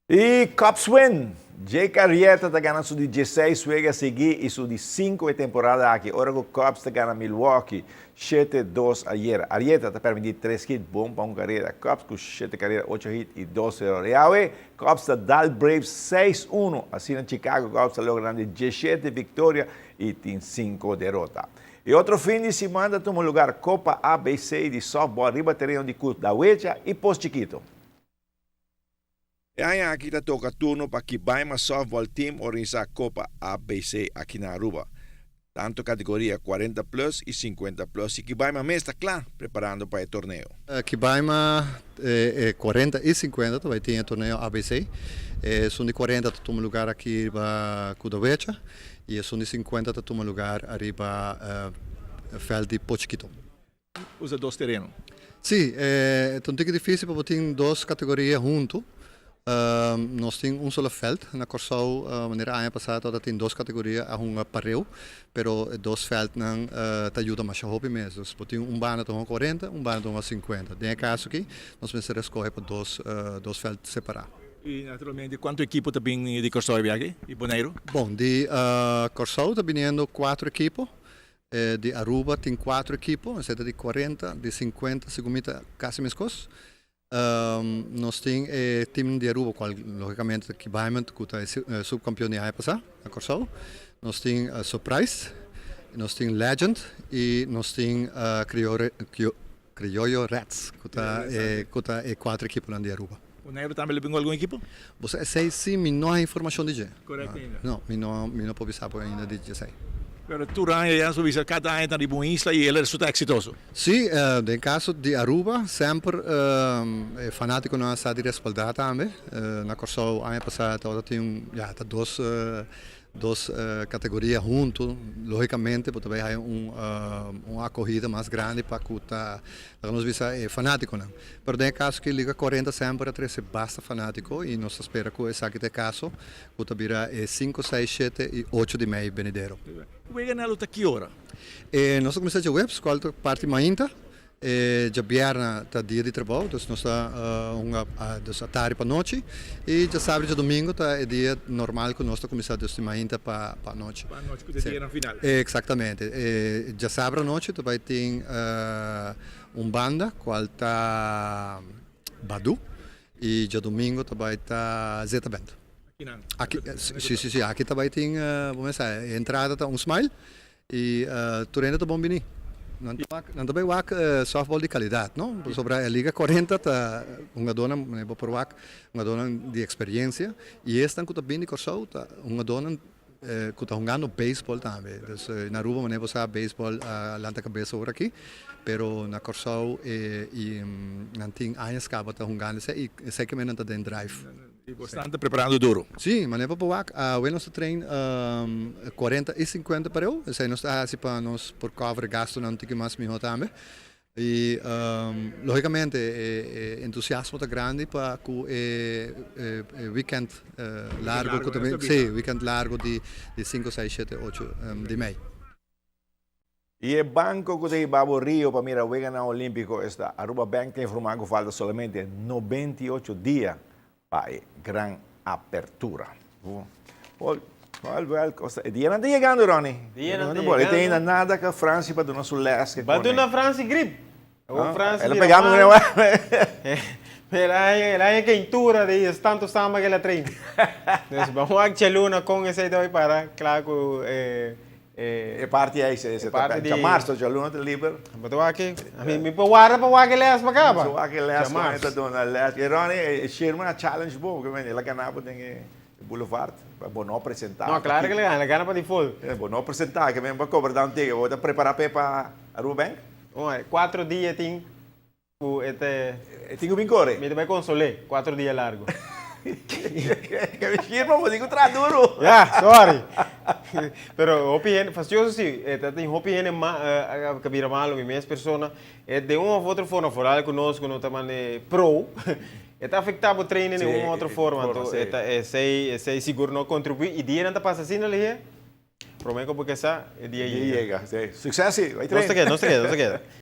E Cubs win. Jake Arrieta está ganhando su 16 juegos a seguir y su 5 temporada aqui. Ahora o Cubs está ganhando Milwaukee 7-2 ayer. Arrieta está permitindo 3 hits, bom para uma carreira. Cubs com 7 carreiras, 8 hits e 2-0. E aí, Cubs está dando Braves 6-1. Assim em Chicago, Cubs está logrando 17 vitórias e tem 5 derrotas. E outro fim de semana toma lugar Copa ABC de softball, arriba terreno de Curta da Huecha e Post Chiquito. E aí aqui está toca turno para que Baima Softball Team organizar a Copa ABC aqui na Aruba. Tanto categoria 40 plus e 50 plus. E que Baima mesmo está claro, preparando para o torneio. Aqui Baima 40 e 50 também tem o torneio ABC. São de 40 toma lugar aqui para Cudavecha e são de 50 toma lugar arriba Feld de Pochiquito. Usa 2 terrenos? Sim, é um pouco difícil porque tem 2 categorias juntos. Nós temos solo veld na Corsau, maneira ano passado nós temos 2 categorias a pareu, pero 2 veld não te ajuda mais a hobby mesmo. Nós temos bana com 40, bana com 50. Nesse caso aqui, nós precisamos escolher para 2 veld separados. E naturalmente, quanto equipo também de Corsau aqui, e Bonaire? Bom, de Corsau está vindo 4 equipos. De Aruba tem 4 equipos, de 40, de 50, segundo quase mescos. Nós temos time de Aruba, qual logicamente que Baimant, que é subcampeão de ano passado, na Corsau. Nós temos Surprise, nós temos Legend e nós temos Criollo Rats, que é 4 equipes de Aruba. O Negro também levou algum equipo? Você sei sim, mas não há informação de G. Correto ainda. Não, não posso saber ainda de G. Pero tu ranho já subiste cada ano está de boa isla e ele resulta exitoso. Sim, no caso de Aruba, sempre é fanático não está de respaldar também. Na Corsau, ano passado, tem duas categorias juntos, logicamente, porque também há uma corrida mais grande para que nós visa é fanático, não. Mas no caso que Liga 40 sempre é bastante fanático e nós esperamos que esse aqui é caso, que também é 5, 6, 7 e 8 de maio, venidero. O ganhar luta que hora? Nós começamos a web, qual parte mainta. Já vierna está dia de trabalho, então nós está tarde para noite e já sábado e domingo está é dia normal que nós começamos a mainta para noite. Para noite que é dia no final. Exatamente. Já sábado à noite vai ter banda qual está Badu e já domingo vai estar Zeta Band. Aqui sim, aqui também tem entrada tá Smile e Turena tá Bombini. Não também o softball de qualidade, não? Sobre a Liga 40 tá uma dona, uma dona de experiência e esta que também de Corsau tá uma dona que está jogando beisebol também. Então, na Aruba maneira você beisebol lá na cabeça agora aqui, pero na Corsau e não tem anos que está jogando e sei que não está dentro drive. E você está preparando duro? Sim, mas para o o nosso treino 40 e 50 para eu. Sei nós está assim para nós por cover gasto não tem que mais melhor também. E logicamente entusiasmo está grande para o weekend largo que também, sim, weekend largo de 5, 6, 7, 8 de maio. E o banco que tem Babo Rio para mirar o ganhar olímpico está Aruba Bank tem informado que falta somente 98 dias para a grande apertura. Dia não está chegando, Ronnie. Dia não está chegando. Não tem chegando. nada que a França para donar seu leste. Batu na França grip. Ela pegava no Ela é quentura de tanto samba que ela treina. Então vamos a cheluna com esse daí para claro E parte aí, se parte de março, já luna te livre. Batu aqui, a mim me para que les macaba. So aquele leste com esta dona leste. E Ronnie, Sherman a challenge bom, que ela ganhava tem Boulevard, para não apresentar. Não, claro que ela gana para default. É bom não apresentar, que mesmo para cobrar um ticket, vou preparar para Aruba Bank. 4 dias tem Tem que vir correr. me vai consolar, 4 dias largo. Que me firma, vou dizer que duro. Yeah, sorry. Pero opinião, fastidioso sim, tem opinião que vira malo, minhas pessoas, de uma ou outra forma, fora conosco, não também pro, está afetado o treino de uma ou outra forma, então, sei seguro não contribui e dia não passa assim ali, prometo porque essa dia Chega, sucesso, vai treinar. Não se queda.